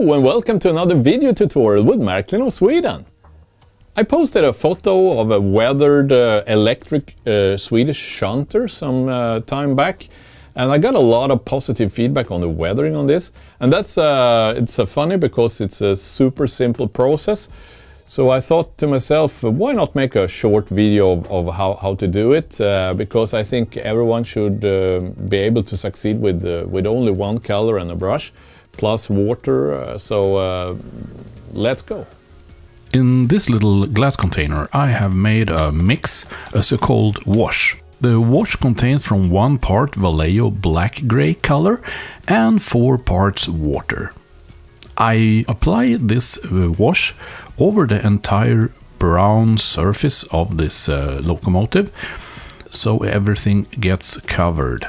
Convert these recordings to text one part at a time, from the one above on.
Hello and welcome to another video tutorial with Marklin of Sweden. I posted a photo of a weathered electric Swedish shunter some time back, and I got a lot of positive feedback on the weathering on this. And that's it's funny because it's a super simple process. So I thought to myself, why not make a short video of how to do it? Because I think everyone should be able to succeed with only one color and a brush, plus water. So let's go. In this little glass container I have made a mix, a so-called wash. The wash contains from 1 part Vallejo black-gray color and 4 parts water. I apply this wash over the entire brown surface of this locomotive, so everything gets covered.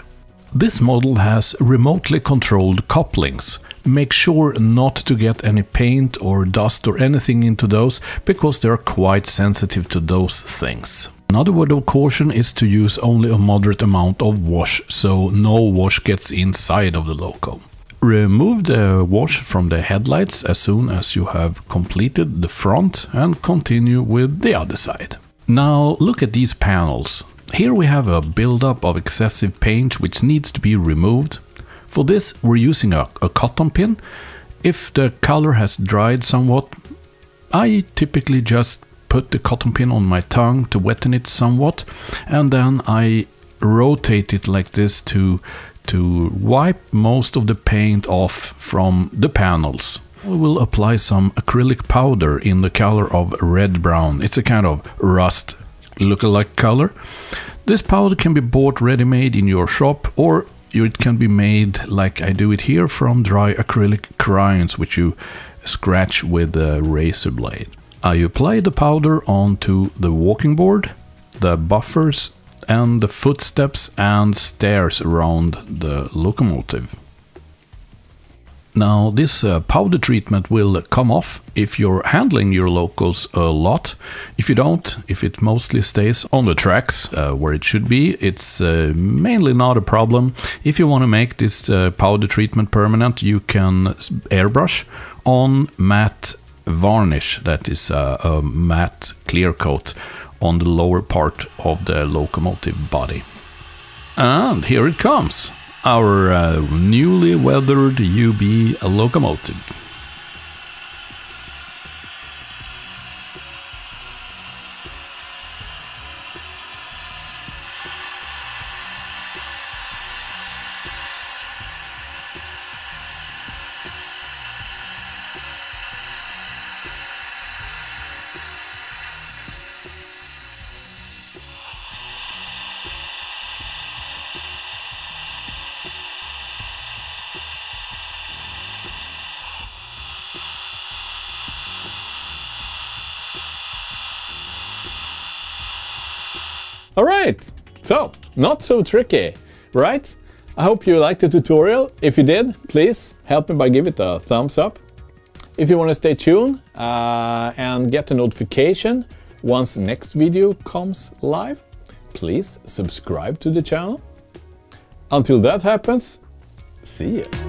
This model has remotely controlled couplings. Make sure not to get any paint or dust or anything into those, because they are quite sensitive to those things. Another word of caution is to use only a moderate amount of wash, so no wash gets inside of the loco. Remove the wash from the headlights as soon as you have completed the front and continue with the other side. Now look at these panels. Here we have a buildup of excessive paint which needs to be removed. For this we're using a cotton pin. If the color has dried somewhat, I typically just put the cotton pin on my tongue to wetten it somewhat, and then I rotate it like this to wipe most of the paint off from the panels. We will apply some acrylic powder in the color of red-brown. It's a kind of rust look-alike color. This powder can be bought ready-made in your shop, or it can be made like I do it here from dry acrylic crayons, which you scratch with a razor blade. I apply the powder onto the walking board, the buffers, and the footsteps and stairs around the locomotive. Now this powder treatment will come off if you're handling your locos a lot. If you don't, if it mostly stays on the tracks where it should be, it's mainly not a problem. If you want to make this powder treatment permanent, you can airbrush on matte varnish, that is a matte clear coat on the lower part of the locomotive body. And here it comes, our newly weathered UB locomotive. Alright, so not so tricky, right? I hope you liked the tutorial. If you did, please help me by giving it a thumbs up. If you want to stay tuned and get a notification once the next video comes live, please subscribe to the channel. Until that happens, see you.